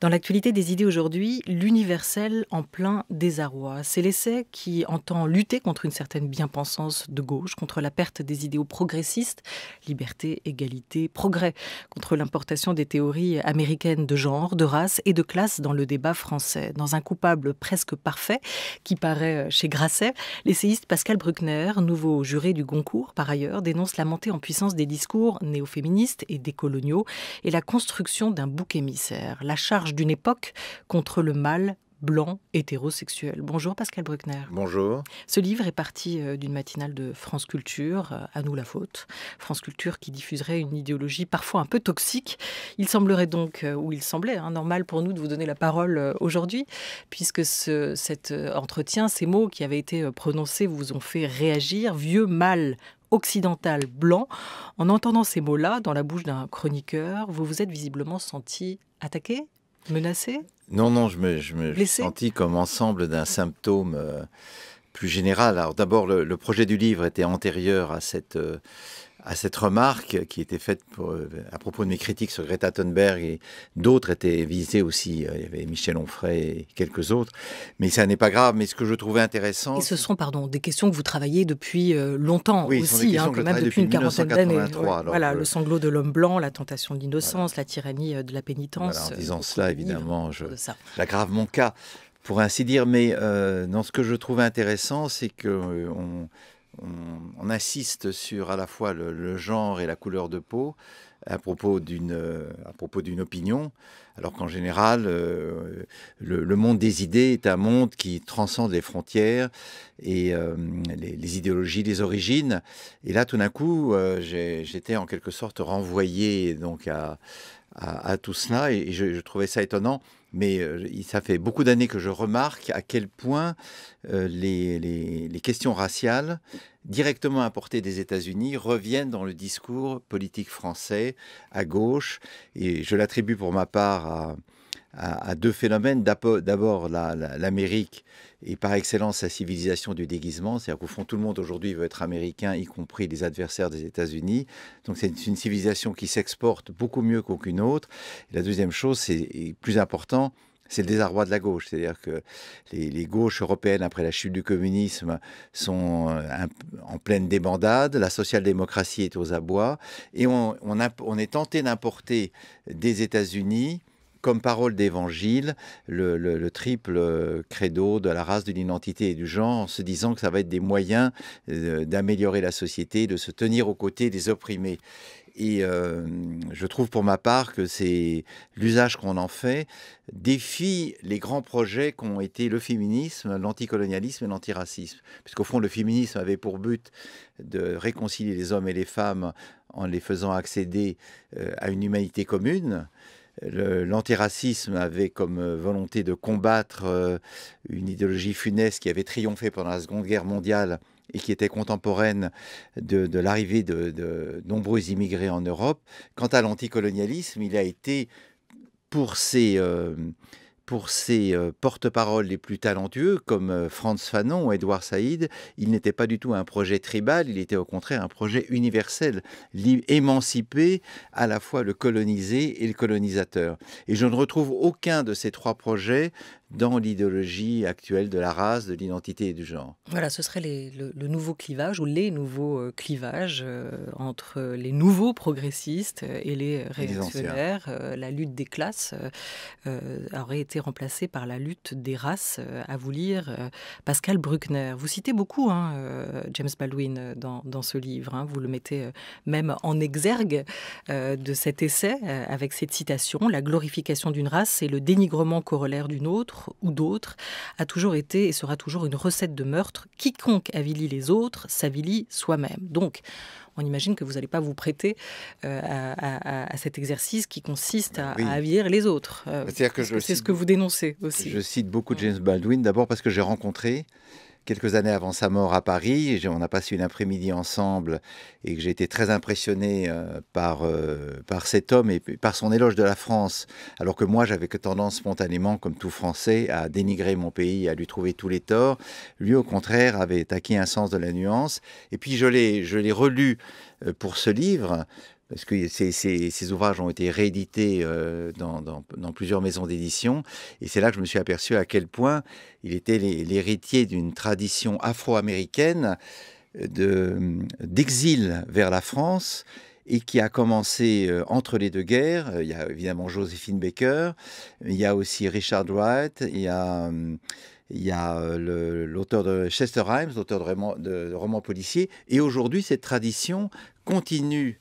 Dans l'actualité des idées aujourd'hui, l'universel en plein désarroi. C'est l'essai qui entend lutter contre une certaine bien-pensance de gauche, contre la perte des idéaux progressistes, liberté, égalité, progrès, contre l'importation des théories américaines de genre, de race et de classe dans le débat français. Dans un coupable presque parfait qui paraît chez Grasset, l'essayiste Pascal Bruckner, nouveau juré du Goncourt par ailleurs, dénonce la montée en puissance des discours néo-féministes et décoloniaux et la construction d'un bouc émissaire. La charge d'une époque contre le mâle blanc hétérosexuel. Bonjour Pascal Bruckner. Bonjour. Ce livre est parti d'une matinale de France Culture, à nous la faute. France Culture qui diffuserait une idéologie parfois un peu toxique. Il semblerait donc, ou il semblait normal pour nous de vous donner la parole aujourd'hui, puisque cet entretien, ces mots qui avaient été prononcés vous ont fait réagir. Vieux mâle occidental blanc. En entendant ces mots-là dans la bouche d'un chroniqueur, vous vous êtes visiblement senti attaqué, menacé ? Non, je me suis senti comme ensemble d'un symptôme plus général. Alors d'abord, le projet du livre était antérieur à cette remarque qui était faite à propos de mes critiques sur Greta Thunberg, et d'autres étaient visés aussi. Il y avait Michel Onfray et quelques autres. Mais ça n'est pas grave. Mais ce que je trouvais intéressant... Et ce sont, des questions que vous travaillez depuis longtemps oui, aussi, quand même depuis une quarantaine d'années. Voilà, le sanglot de l'homme blanc, la tentation de l'innocence, la tyrannie de la pénitence. Voilà, en disant cela, évidemment, j'aggrave mon cas, pour ainsi dire. Mais ce que je trouvais intéressant, c'est que... On insiste sur à la fois le genre et la couleur de peau à propos d'une opinion, alors qu'en général, le monde des idées est un monde qui transcende les frontières et les idéologies, les origines. Et là, tout d'un coup, j'étais en quelque sorte renvoyé donc à tout cela, et je trouvais ça étonnant. Mais ça fait beaucoup d'années que je remarque à quel point les questions raciales directement importées des États-Unis reviennent dans le discours politique français à gauche. Et je l'attribue pour ma part à deux phénomènes. D'abord, l'Amérique et par excellence la civilisation du déguisement. C'est-à-dire qu'au fond, tout le monde aujourd'hui veut être américain, y compris les adversaires des États-Unis. Donc c'est une civilisation qui s'exporte beaucoup mieux qu'aucune autre. Et la deuxième chose, c'est plus important, c'est le désarroi de la gauche. C'est-à-dire que les gauches européennes, après la chute du communisme, sont en pleine débandade. La social-démocratie est aux abois. Et on est tenté d'importer des États-Unis comme parole d'évangile, le triple credo de la race, de l'identité et du genre, en se disant que ça va être des moyens d'améliorer la société, de se tenir aux côtés des opprimés. Et je trouve pour ma part que c'est l'usage qu'on en fait défie les grands projets qu'ont été le féminisme, l'anticolonialisme et l'antiracisme. Puisqu'au fond, le féminisme avait pour but de réconcilier les hommes et les femmes en les faisant accéder à une humanité commune. L'antiracisme avait comme volonté de combattre une idéologie funeste qui avait triomphé pendant la Seconde Guerre mondiale et qui était contemporaine de l'arrivée de nombreux immigrés en Europe. Quant à l'anticolonialisme, il a été pour ses porte-paroles les plus talentueux, comme Frantz Fanon ou Edouard Saïd, il n'était pas du tout un projet tribal, il était au contraire un projet universel, émancipé à la fois le colonisé et le colonisateur. Et je ne retrouve aucun de ces trois projets dans l'idéologie actuelle de la race, de l'identité et du genre. Voilà, ce serait le nouveau clivage ou les nouveaux clivages entre les nouveaux progressistes et les réactionnaires. La lutte des classes aurait été remplacée par la lutte des races, à vous lire Pascal Bruckner. Vous citez beaucoup James Baldwin dans ce livre. Vous le mettez même en exergue de cet essai avec cette citation. La glorification d'une race et le dénigrement corollaire d'une autre ou d'autres a toujours été et sera toujours une recette de meurtre. Quiconque avilit les autres s'avilit soi-même. Donc, on imagine que vous n'allez pas vous prêter à cet exercice qui consiste à avilir les autres. C'est ce que vous dénoncez aussi. Je cite beaucoup James Baldwin, d'abord parce que j'ai rencontré quelques années avant sa mort à Paris. On a passé une après-midi ensemble et que j'ai été très impressionné par cet homme et par son éloge de la France, alors que moi j'avais tendance spontanément, comme tout Français, à dénigrer mon pays, à lui trouver tous les torts. Lui, au contraire, avait acquis un sens de la nuance. Et puis je l'ai relu pour ce livre, parce que ces ouvrages ont été réédités dans plusieurs maisons d'édition, et c'est là que je me suis aperçu à quel point il était l'héritier d'une tradition afro-américaine d'exil vers la France, et qui a commencé entre les deux guerres. Il y a évidemment Joséphine Baker, il y a aussi Richard Wright, il y a l'auteur de Chester Himes, l'auteur de romans policiers. Et aujourd'hui, cette tradition continue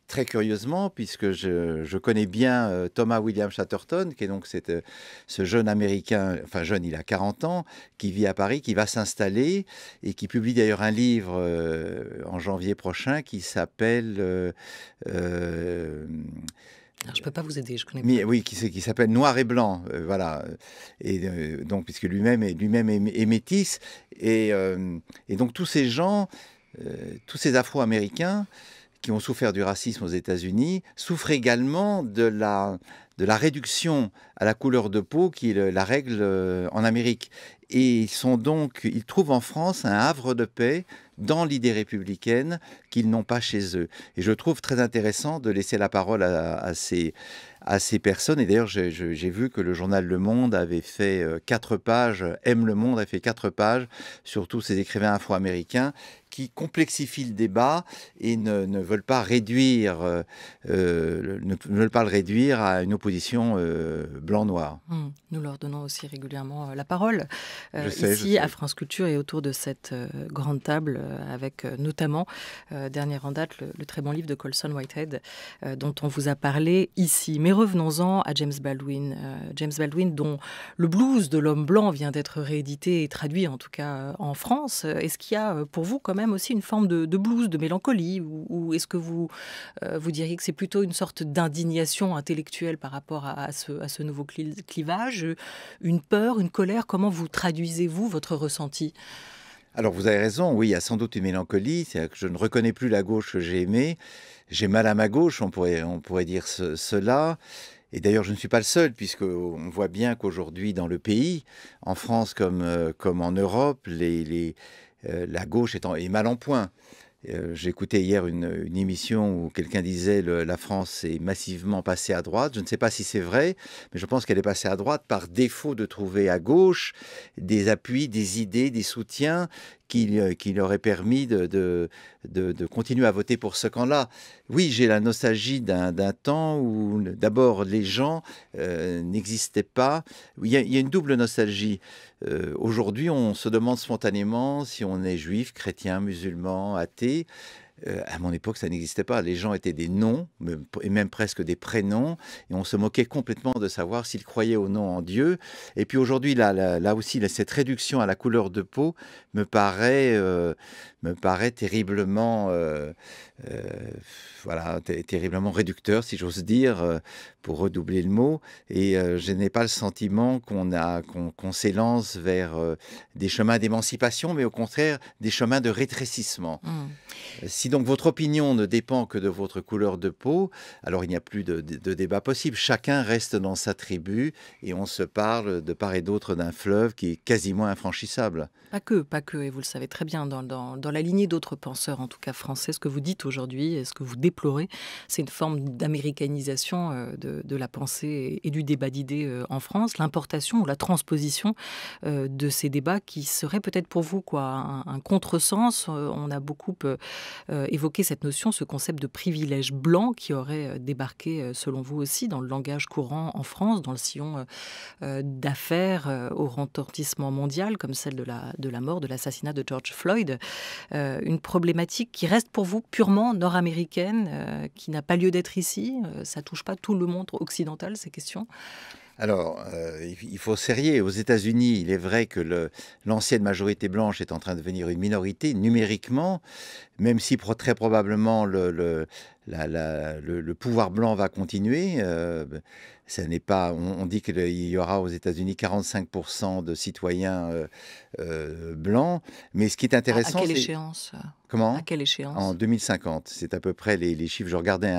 très curieusement, puisque je connais bien Thomas William Chatterton, qui est donc ce jeune Américain, enfin jeune, il a 40 ans, qui vit à Paris, qui va s'installer et qui publie d'ailleurs un livre en janvier prochain qui s'appelle... je ne peux pas vous aider, je connais pas. Oui, qui s'appelle Noir et Blanc, voilà. Et donc, puisque lui-même est métis. Et donc, tous ces gens, tous ces Afro-Américains qui ont souffert du racisme aux États-Unis, souffrent également de la réduction à la couleur de peau qui est la règle en Amérique. Et ils trouvent en France un havre de paix dans l'idée républicaine qu'ils n'ont pas chez eux. Et je trouve très intéressant de laisser la parole à ces personnes. Et d'ailleurs, j'ai vu que le journal Le Monde avait fait 4 pages, Aime le Monde a fait 4 pages sur tous ces écrivains afro-américains qui complexifient le débat et ne veulent pas réduire, le réduire à une opposition blanc-noir. Nous leur donnons aussi régulièrement la parole ici à France Culture et autour de cette grande table avec notamment, dernier en date, le très bon livre de Colson Whitehead dont on vous a parlé ici. Mais revenons-en à James Baldwin. James Baldwin dont le blues de l'homme blanc vient d'être réédité et traduit en tout cas en France. Est-ce qu'il y a pour vous quand même aussi une forme de blues, de mélancolie, ou est-ce que vous diriez que c'est plutôt une sorte d'indignation intellectuelle par rapport à ce nouveau clivage, une peur, une colère? Comment vous traduisez-vous votre ressenti? Alors vous avez raison, oui, il y a sans doute une mélancolie, c'est-à-dire que je ne reconnais plus la gauche que j'ai aimée, j'ai mal à ma gauche, on pourrait dire cela. Et d'ailleurs, je ne suis pas le seul, puisqu'on voit bien qu'aujourd'hui, dans le pays, en France comme en Europe, la gauche est mal en point. J'ai écouté hier une émission où quelqu'un disait la France est massivement passée à droite. Je ne sais pas si c'est vrai, mais je pense qu'elle est passée à droite par défaut de trouver à gauche des appuis, des idées, des soutiens qui leur auraient permis de continuer à voter pour ce camp-là. Oui, j'ai la nostalgie d'un temps où d'abord les gens n'existaient pas. Il y a une double nostalgie. Aujourd'hui, on se demande spontanément si on est juif, chrétien, musulman, athée. À mon époque, ça n'existait pas. Les gens étaient des noms, et même presque des prénoms, et on se moquait complètement de savoir s'ils croyaient ou non en Dieu. Et puis aujourd'hui, là aussi, cette réduction à la couleur de peau me paraît terriblement, terriblement réducteur, si j'ose dire, pour redoubler le mot. Et je n'ai pas le sentiment qu'on s'élance vers des chemins d'émancipation, mais au contraire des chemins de rétrécissement. Si donc votre opinion ne dépend que de votre couleur de peau, alors il n'y a plus de débat possible. Chacun reste dans sa tribu et on se parle de part et d'autre d'un fleuve qui est quasiment infranchissable. Pas que, et vous le savez très bien, dans la lignée d'autres penseurs, en tout cas français, ce que vous dites aujourd'hui et ce que vous déplorez, c'est une forme d'américanisation de la pensée et du débat d'idées en France, l'importation ou la transposition de ces débats qui serait peut-être pour vous un contresens. On a beaucoup évoqué cette notion, ce concept de privilège blanc qui aurait débarqué, selon vous aussi, dans le langage courant en France, dans le sillon d'affaires au retentissement mondial, comme celle de la mort, de l'assassinat de George Floyd. Une problématique qui reste pour vous purement nord-américaine, qui n'a pas lieu d'être ici. Ça ne touche pas tout le monde occidental, ces questions? Alors, il faut serrer. Aux États-Unis, il est vrai que l'ancienne majorité blanche est en train de devenir une minorité numériquement, même si très probablement le pouvoir blanc va continuer. Ça n'est pas. On dit qu'il y aura aux États-Unis 45% de citoyens blancs, mais ce qui est intéressant, à quelle échéance? Comment? À quelle échéance? En 2050. C'est à peu près les chiffres. Je regardais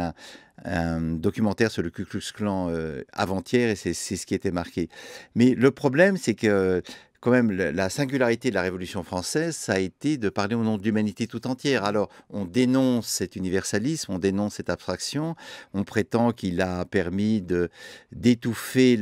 un documentaire sur le Ku Klux Klan avant-hier et c'est ce qui était marqué. Mais le problème, c'est que quand même, la singularité de la Révolution française, ça a été de parler au nom de l'humanité tout entière. Alors, on dénonce cet universalisme, on dénonce cette abstraction, on prétend qu'il a permis d'étouffer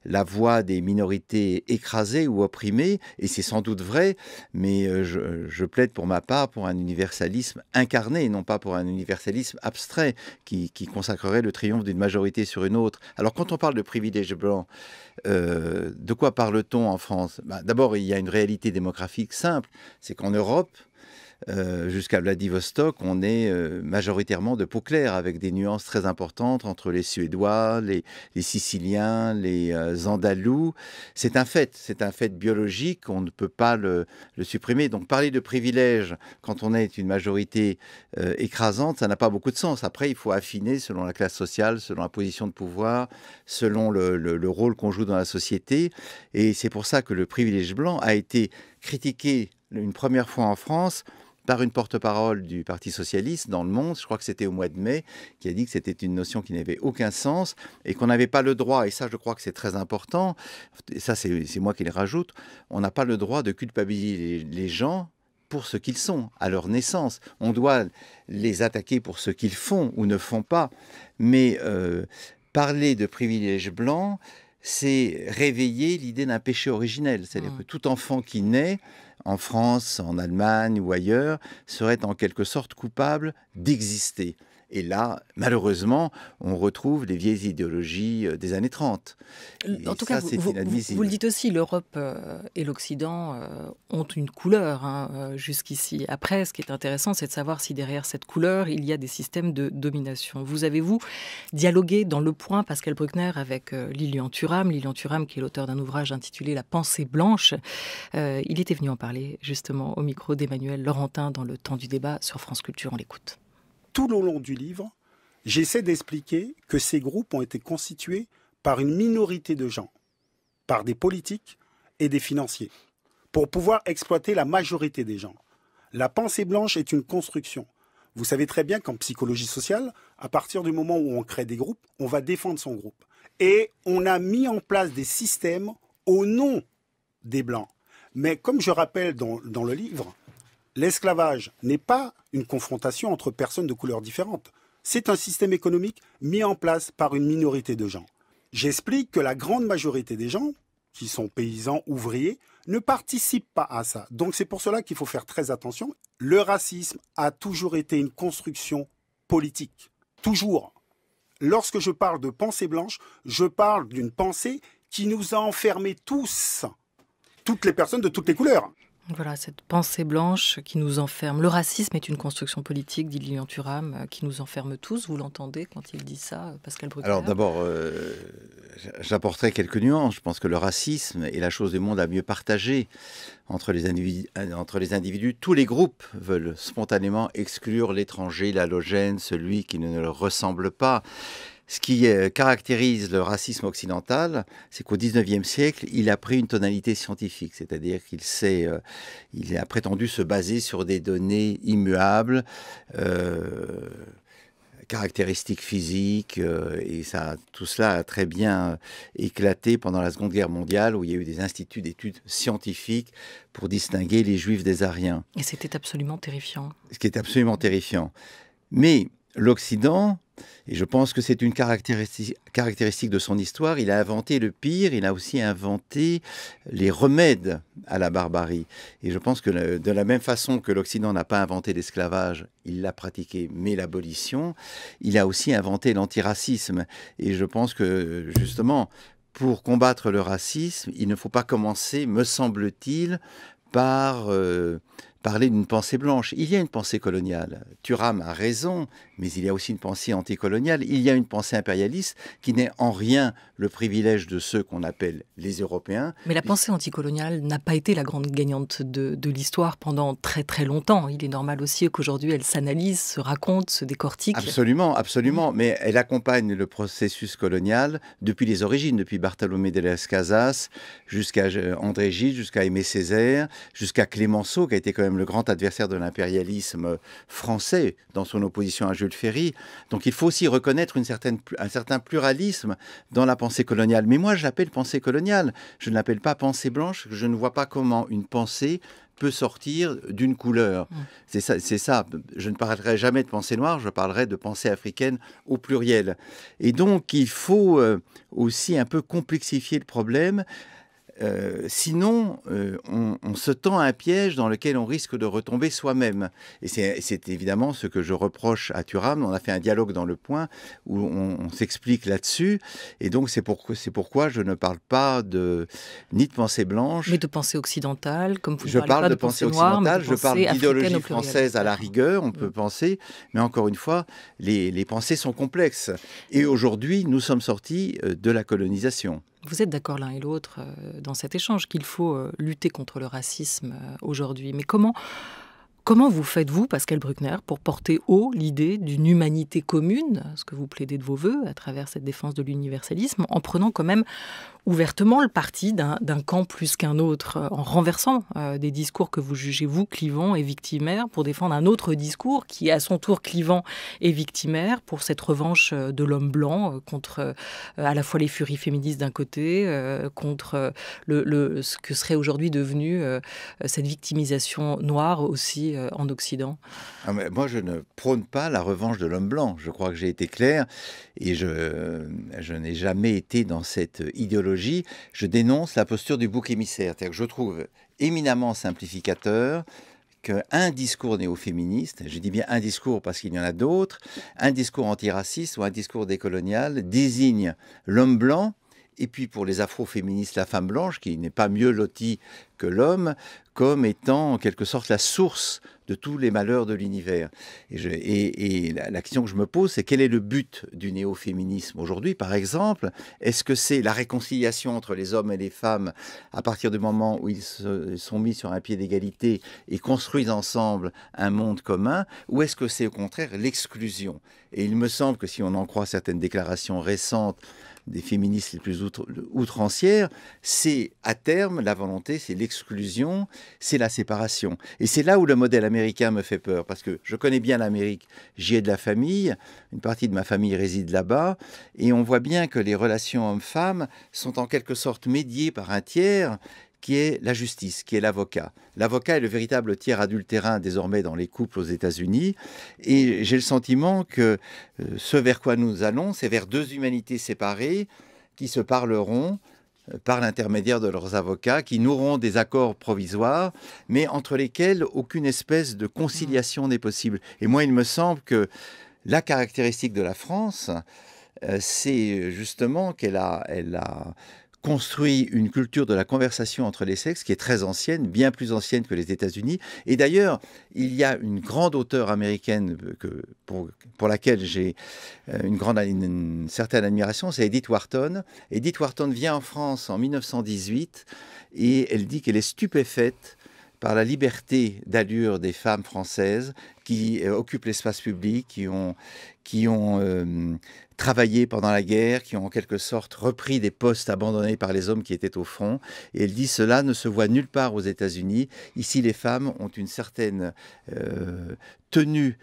la voix des minorités écrasées ou opprimées, et c'est sans doute vrai, mais je plaide pour ma part pour un universalisme incarné, non pas pour un universalisme abstrait qui consacrerait le triomphe d'une majorité sur une autre. Alors, quand on parle de privilèges blancs, de quoi parle-t-on en France? D'abord, il y a une réalité démographique simple, c'est qu'en Europe, jusqu'à Vladivostok, on est majoritairement de peau claire, avec des nuances très importantes entre les Suédois, les Siciliens, les Andalous. C'est un fait biologique, on ne peut pas le supprimer. Donc parler de privilèges quand on est une majorité écrasante, ça n'a pas beaucoup de sens. Après, il faut affiner selon la classe sociale, selon la position de pouvoir, selon le rôle qu'on joue dans la société. Et c'est pour ça que le privilège blanc a été critiqué une première fois en France par une porte-parole du Parti socialiste dans Le Monde, je crois que c'était au mois de mai, qui a dit que c'était une notion qui n'avait aucun sens et qu'on n'avait pas le droit, et ça je crois que c'est très important, et ça c'est moi qui le rajoute, on n'a pas le droit de culpabiliser les gens pour ce qu'ils sont, à leur naissance. On doit les attaquer pour ce qu'ils font ou ne font pas, mais parler de privilèges blancs, c'est réveiller l'idée d'un péché originel, c'est-à-dire que tout enfant qui naît en France, en Allemagne ou ailleurs, serait en quelque sorte coupable d'exister. Et là, malheureusement, on retrouve les vieilles idéologies des années 30. En tout cas, vous le dites aussi, l'Europe et l'Occident ont une couleur jusqu'ici. Après, ce qui est intéressant, c'est de savoir si derrière cette couleur, il y a des systèmes de domination. Vous avez-vous dialogué dans Le Point, Pascal Bruckner, avec Lilian Thuram qui est l'auteur d'un ouvrage intitulé « La pensée blanche ». Il était venu en parler justement au micro d'Emmanuel Laurentin dans Le Temps du débat sur France Culture. On l'écoute. Tout au long du livre, j'essaie d'expliquer que ces groupes ont été constitués par une minorité de gens, par des politiques et des financiers, pour pouvoir exploiter la majorité des gens. La pensée blanche est une construction. Vous savez très bien qu'en psychologie sociale, à partir du moment où on crée des groupes, on va défendre son groupe. Et on a mis en place des systèmes au nom des Blancs. Mais comme je rappelle dans le livre, l'esclavage n'est pas une confrontation entre personnes de couleurs différentes. C'est un système économique mis en place par une minorité de gens. J'explique que la grande majorité des gens, qui sont paysans, ouvriers, ne participent pas à ça. Donc c'est pour cela qu'il faut faire très attention. Le racisme a toujours été une construction politique. Toujours. Lorsque je parle de pensée blanche, je parle d'une pensée qui nous a enfermés tous. Toutes les personnes de toutes les couleurs. Voilà, cette pensée blanche qui nous enferme. Le racisme est une construction politique, dit Lilian Thuram, qui nous enferme tous. Vous l'entendez quand il dit ça, Pascal Bruckner? Alors d'abord, j'apporterai quelques nuances. Je pense que le racisme est la chose du monde à mieux partager entre les individus. Tous les groupes veulent spontanément exclure l'étranger, l'allogène, celui qui ne leur ressemble pas. Ce qui caractérise le racisme occidental, c'est qu'au XIXe siècle, il a pris une tonalité scientifique, c'est-à-dire il a prétendu se baser sur des données immuables, caractéristiques physiques, et tout cela a très bien éclaté pendant la Seconde Guerre mondiale, où il y a eu des instituts d'études scientifiques pour distinguer les Juifs des Aryens. Et c'était absolument terrifiant. Ce qui est absolument terrifiant. Mais l'Occident, et je pense que c'est une caractéristique de son histoire, il a inventé le pire, il a aussi inventé les remèdes à la barbarie. Et je pense que de la même façon que l'Occident n'a pas inventé l'esclavage, il l'a pratiqué, mais l'abolition, il a aussi inventé l'antiracisme. Et je pense que, justement, pour combattre le racisme, il ne faut pas commencer, me semble-t-il, par parler d'une pensée blanche. Il y a une pensée coloniale. Thuram a raison, mais il y a aussi une pensée anticoloniale. Il y a une pensée impérialiste qui n'est en rien le privilège de ceux qu'on appelle les Européens. Mais la pensée anticoloniale n'a pas été la grande gagnante de l'histoire pendant très très longtemps. Il est normal aussi qu'aujourd'hui elle s'analyse, se raconte, se décortique. Absolument, absolument. Mais elle accompagne le processus colonial depuis les origines, depuis Bartolomé de las Casas jusqu'à André Gide, jusqu'à Aimé Césaire, jusqu'à Clémenceau, qui a été quand même même le grand adversaire de l'impérialisme français dans son opposition à Jules Ferry. Donc il faut aussi reconnaître un certain pluralisme dans la pensée coloniale. Mais moi, je l'appelle pensée coloniale. Je ne l'appelle pas pensée blanche. Je ne vois pas comment une pensée peut sortir d'une couleur. C'est ça. Je ne parlerai jamais de pensée noire, je parlerai de pensée africaine au pluriel. Et donc, il faut aussi un peu complexifier le problème. Sinon, on se tend à un piège dans lequel on risque de retomber soi-même. Et c'est évidemment ce que je reproche à Thuram. On a fait un dialogue dans Le Point où on s'explique là-dessus. Et donc, c'est pourquoi je ne parle pas ni de pensée blanche. Mais de pensée occidentale, comme vous je parlez parle de pensée occidentale, je parle d'idéologie française à la rigueur, on peut penser. Mais encore une fois, les pensées sont complexes. Et aujourd'hui, nous sommes sortis de la colonisation. Vous êtes d'accord l'un et l'autre dans cet échange qu'il faut lutter contre le racisme aujourd'hui. Mais comment vous faites-vous, Pascal Bruckner, pour porter haut l'idée d'une humanité commune, ce que vous plaidez de vos voeux à travers cette défense de l'universalisme, en prenant quand même ouvertement le parti d'un camp plus qu'un autre, en renversant des discours que vous jugez, vous, clivants et victimaires, pour défendre un autre discours qui est à son tour clivant et victimaire, pour cette revanche de l'homme blanc contre à la fois les furies féministes d'un côté, contre ce que serait aujourd'hui devenu cette victimisation noire aussi en Occident. Moi, je ne prône pas la revanche de l'homme blanc. Je crois que j'ai été clair et je n'ai jamais été dans cette idéologie. Je dénonce la posture du bouc émissaire. C'est-à-dire que je trouve éminemment simplificateur qu'un discours néo-féministe, je dis bien un discours parce qu'il y en a d'autres, un discours antiraciste ou un discours décolonial désigne l'homme blanc, et puis pour les afro-féministes, la femme blanche, qui n'est pas mieux lotie que l'homme, comme étant en quelque sorte la source de tous les malheurs de l'univers. Et la question que je me pose, c'est quel est le but du néo-féminisme aujourd'hui, par exemple? Est-ce que c'est la réconciliation entre les hommes et les femmes à partir du moment où ils sont mis sur un pied d'égalité et construisent ensemble un monde commun? Ou est-ce que c'est au contraire l'exclusion? Et il me semble que si on en croit certaines déclarations récentes des féministes les plus outrancières, c'est à terme la volonté, c'est l'exclusion, c'est la séparation. Et c'est là où le modèle américain me fait peur, parce que je connais bien l'Amérique, j'y ai de la famille, une partie de ma famille réside là-bas, et on voit bien que les relations hommes-femmes sont en quelque sorte médiées par un tiers qui est la justice, qui est l'avocat. L'avocat est le véritable tiers adultérin désormais dans les couples aux États-Unis. Et j'ai le sentiment que ce vers quoi nous allons, c'est vers deux humanités séparées qui se parleront par l'intermédiaire de leurs avocats, qui noueront des accords provisoires, mais entre lesquels aucune espèce de conciliation n'est possible. Et moi, il me semble que la caractéristique de la France, c'est justement qu'elle a construit une culture de la conversation entre les sexes qui est très ancienne, bien plus ancienne que les États-Unis. Et d'ailleurs, il y a une grande auteure américaine pour laquelle j'ai une certaine admiration, c'est Edith Wharton. Edith Wharton vient en France en 1918 et elle dit qu'elle est stupéfaite par la liberté d'allure des femmes françaises qui occupent l'espace public, qui ont travaillé pendant la guerre, qui ont en quelque sorte repris des postes abandonnés par les hommes qui étaient au front. Et elle dit cela ne se voit nulle part aux États-Unis. Ici, les femmes ont une certaine tenue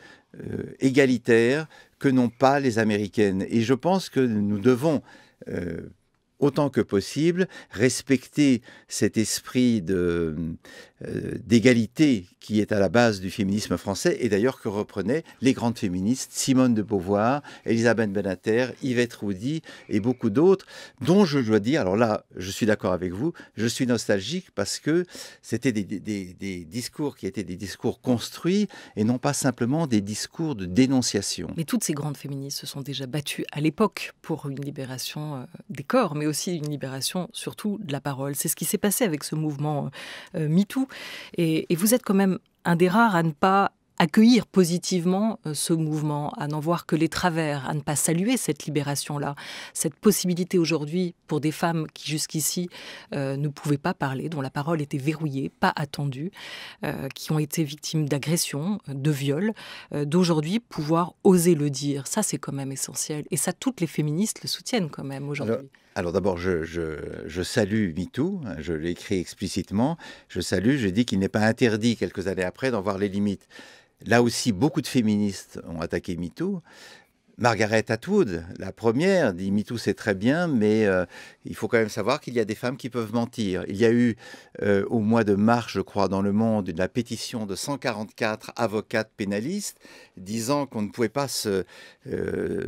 égalitaire que n'ont pas les Américaines. Et je pense que nous devons autant que possible, respecter cet esprit d'égalité qui est à la base du féminisme français et d'ailleurs que reprenaient les grandes féministes, Simone de Beauvoir, Elisabeth Badinter, Yvette Roudy et beaucoup d'autres, dont je dois dire, alors là, je suis d'accord avec vous, je suis nostalgique parce que c'était des discours qui étaient des discours construits et non pas simplement des discours de dénonciation. Mais toutes ces grandes féministes se sont déjà battues à l'époque pour une libération des corps, mais aussi une libération surtout de la parole. C'est ce qui s'est passé avec ce mouvement MeToo. Et vous êtes quand même un des rares à ne pas accueillir positivement ce mouvement, à n'en voir que les travers, à ne pas saluer cette libération-là, cette possibilité aujourd'hui pour des femmes qui jusqu'ici ne pouvaient pas parler, dont la parole était verrouillée, pas attendue, qui ont été victimes d'agressions, de viols, d'aujourd'hui pouvoir oser le dire. Ça, c'est quand même essentiel. Et ça, toutes les féministes le soutiennent quand même aujourd'hui. Alors d'abord, je salue MeToo, je l'ai écrit explicitement, je dis qu'il n'est pas interdit quelques années après d'en voir les limites. Là aussi, beaucoup de féministes ont attaqué MeToo. Margaret Atwood, la première, dit MeToo c'est très bien, mais il faut quand même savoir qu'il y a des femmes qui peuvent mentir. Il y a eu au mois de mars, je crois, dans Le Monde, la pétition de 144 avocates pénalistes disant qu'on ne pouvait pas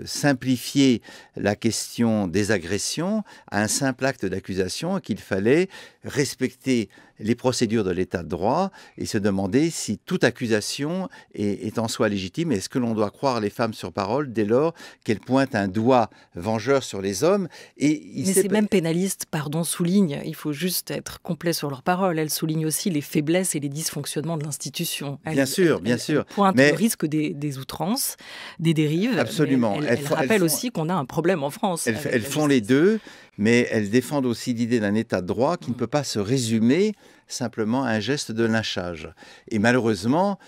simplifier la question des agressions à un simple acte d'accusation et qu'il fallait respecter les procédures de l'état de droit et se demander si toute accusation est en soi légitime. Est-ce que l'on doit croire les femmes sur parole dès lors qu'elles pointent un doigt vengeur sur les hommes? Mais ces mêmes pénalistes, soulignent, il faut juste être complet sur leurs paroles, elles soulignent aussi les faiblesses et les dysfonctionnements de l'institution. Bien sûr. Elles pointent le risque des outrances, des dérives. Absolument. Elles rappellent aussi qu'on a un problème en France. Elles font les deux, mais elles défendent aussi l'idée d'un état de droit qui ne peut pas se résumer simplement à un geste de lynchage. Et malheureusement,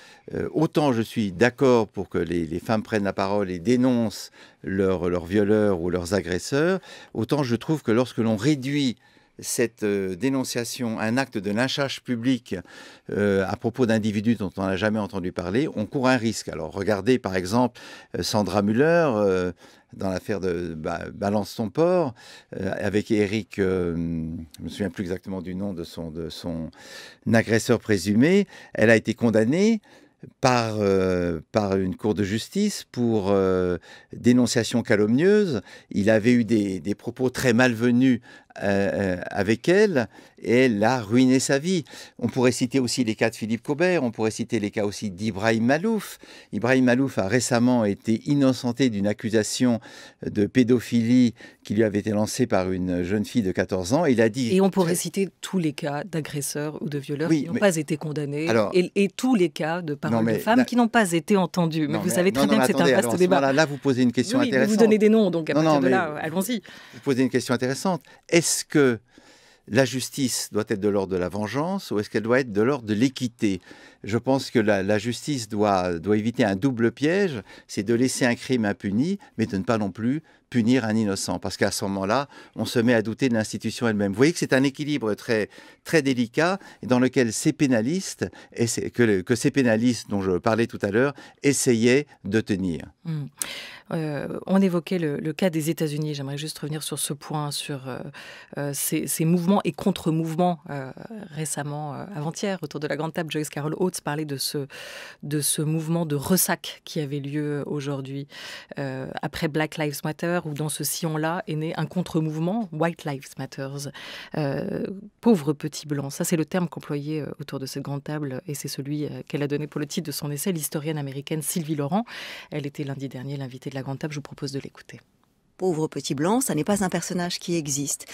autant je suis d'accord pour que les femmes prennent la parole et dénoncent leurs violeurs ou leurs agresseurs, autant je trouve que lorsque l'on réduit cette dénonciation à un acte de lynchage public à propos d'individus dont on n'a jamais entendu parler, on court un risque. Alors regardez par exemple Sandra Müller dans l'affaire de Balance ton porc, avec Eric, je ne me souviens plus exactement du nom de son agresseur présumé. Elle a été condamnée par une cour de justice pour dénonciation calomnieuse. Il avait eu des propos très malvenus avec elle et elle a ruiné sa vie. On pourrait citer aussi les cas de Philippe Cobert, on pourrait citer les cas aussi d'Ibrahim Malouf. Ibrahim Malouf a récemment été innocenté d'une accusation de pédophilie qui lui avait été lancée par une jeune fille de 14 ans. Il a dit... Et on pourrait citer tous les cas d'agresseurs ou de violeurs qui n'ont pas été condamnés et tous les cas de paroles de femmes qui n'ont pas été entendues. Mais vous savez très bien que c'est un vaste débat. Là, vous posez une question intéressante. Vous donnez des noms, donc à partir de là, allons-y. Vous posez une question intéressante. Est-ce que la justice doit être de l'ordre de la vengeance ou est-ce qu'elle doit être de l'ordre de l'équité? Je pense que la justice doit éviter un double piège, c'est de laisser un crime impuni, mais de ne pas non plus punir un innocent. Parce qu'à ce moment-là, on se met à douter de l'institution elle-même. Vous voyez que c'est un équilibre très, très délicat dans lequel ces pénalistes, que ces pénalistes dont je parlais tout à l'heure, essayaient de tenir. On évoquait le cas des États-Unis. J'aimerais juste revenir sur ce point, sur ces mouvements et contre-mouvements. Récemment, avant-hier, autour de la grande table, Joyce Carol Oates parlait de ce mouvement de ressac qui avait lieu aujourd'hui, après Black Lives Matter, où dans ce sillon-là est né un contre-mouvement, White Lives Matter. Pauvre petit blanc, ça c'est le terme qu'employait autour de cette grande table, et c'est celui qu'elle a donné pour le titre de son essai, l'historienne américaine Sylvie Laurent. Elle était lundi dernier l'invitée de la grande table, je vous propose de l'écouter. Pauvre petit blanc, ça n'est pas un personnage qui existe.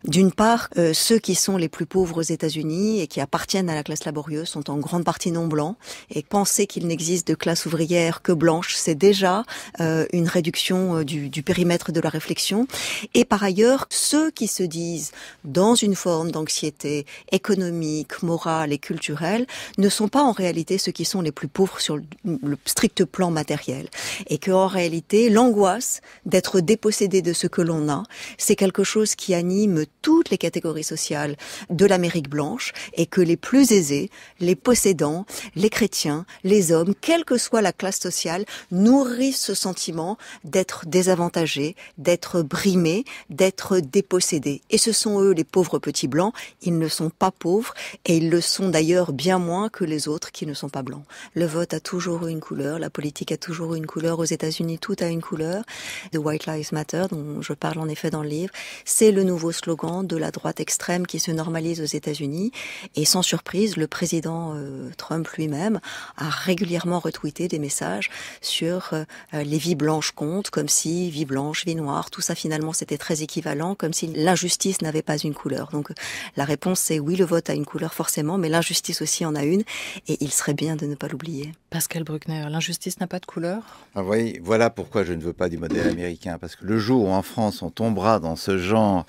D'une part, ceux qui sont les plus pauvres aux États-Unis et qui appartiennent à la classe laborieuse sont en grande partie non blancs. Et penser qu'il n'existe de classe ouvrière que blanche, c'est déjà une réduction du périmètre de la réflexion. Et par ailleurs, ceux qui se disent dans une forme d'anxiété économique, morale et culturelle ne sont pas en réalité ceux qui sont les plus pauvres sur le strict plan matériel. Et qu'en réalité, l'angoisse d'être dépossédé de ce que l'on a, c'est quelque chose qui anime toutes les catégories sociales de l'Amérique blanche et que les plus aisés, les possédants, les chrétiens, les hommes, quelle que soit la classe sociale, nourrissent ce sentiment d'être désavantagés, d'être brimés, d'être dépossédés. Et ce sont eux les pauvres petits blancs, ils ne sont pas pauvres et ils le sont d'ailleurs bien moins que les autres qui ne sont pas blancs. Le vote a toujours eu une couleur, la politique a toujours eu une couleur, aux États-Unis tout a une couleur. The White Lives Matter, dont je parle en effet dans le livre, c'est le nouveau slogan de la droite extrême qui se normalise aux États-Unis. Et sans surprise, le président Trump lui-même a régulièrement retweeté des messages sur les vies blanches comptent, comme si vie blanche, vie noire, tout ça finalement c'était très équivalent, comme si l'injustice n'avait pas une couleur. Donc la réponse c'est oui, le vote a une couleur forcément, mais l'injustice aussi en a une, et il serait bien de ne pas l'oublier. Pascal Bruckner, l'injustice n'a pas de couleur ? Oui, voilà pourquoi je ne veux pas du modèle américain, parce que le jour où en France on tombera dans ce genre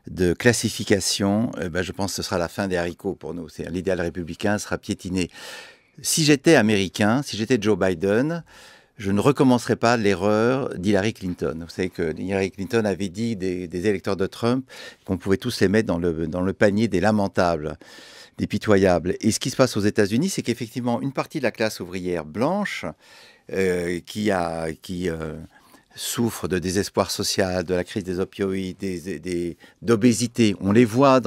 de classification, je pense que ce sera la fin des haricots pour nous. L'idéal républicain sera piétiné. Si j'étais américain, si j'étais Joe Biden, je ne recommencerai pas l'erreur d'Hillary Clinton. Vous savez que Hillary Clinton avait dit des électeurs de Trump qu'on pouvait tous les mettre dans le panier des lamentables, des pitoyables. Et ce qui se passe aux États-Unis, c'est qu'effectivement, une partie de la classe ouvrière blanche qui souffre de désespoir social, de la crise des opioïdes, d'obésité. On les voit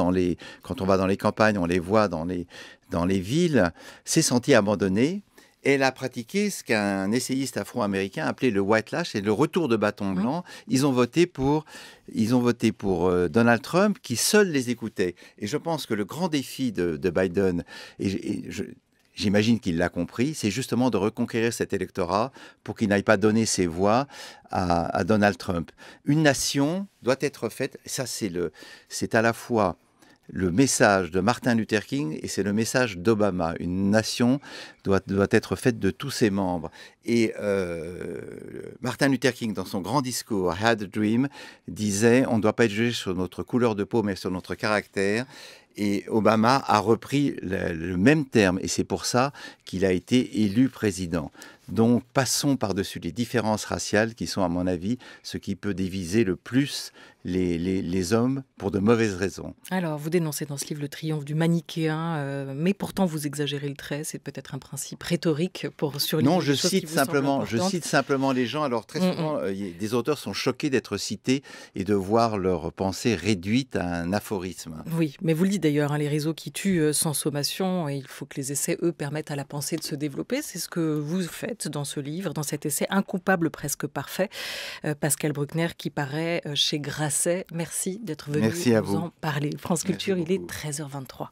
quand on va dans les campagnes, on les voit dans les villes, s'est sentie abandonnée. Elle a pratiqué ce qu'un essayiste afro-américain appelait le whitelash, et le retour de bâton blanc. Ils ont voté pour Donald Trump, qui seul les écoutait. Et je pense que le grand défi de Biden, j'imagine qu'il l'a compris, c'est justement de reconquérir cet électorat pour qu'il n'aille pas donner ses voix à Donald Trump. Une nation doit être faite, ça c'est à la fois le message de Martin Luther King et c'est le message d'Obama. Une nation doit être faite de tous ses membres. Et Martin Luther King, dans son grand discours, I Had a Dream, disait « On ne doit pas être jugé sur notre couleur de peau, mais sur notre caractère ». Et Obama a repris le même terme, et c'est pour ça qu'il a été élu président. Donc, passons par-dessus les différences raciales qui sont, à mon avis, ce qui peut diviser le plus les hommes pour de mauvaises raisons. Alors, vous dénoncez dans ce livre le triomphe du manichéen, mais pourtant vous exagérez le trait. C'est peut-être un principe rhétorique pour surligner. Non, je cite simplement les gens. Alors, très souvent, des auteurs sont choqués d'être cités et de voir leur pensée réduite à un aphorisme. Oui, mais vous le dites d'ailleurs, les réseaux qui tuent sans sommation, et il faut que les essais, eux, permettent à la pensée de se développer. C'est ce que vous faites dans ce livre, dans cet essai incoupable presque parfait. Pascal Bruckner, qui paraît chez Grasset. Merci d'être venu nous en parler. France Culture, il est 13h23.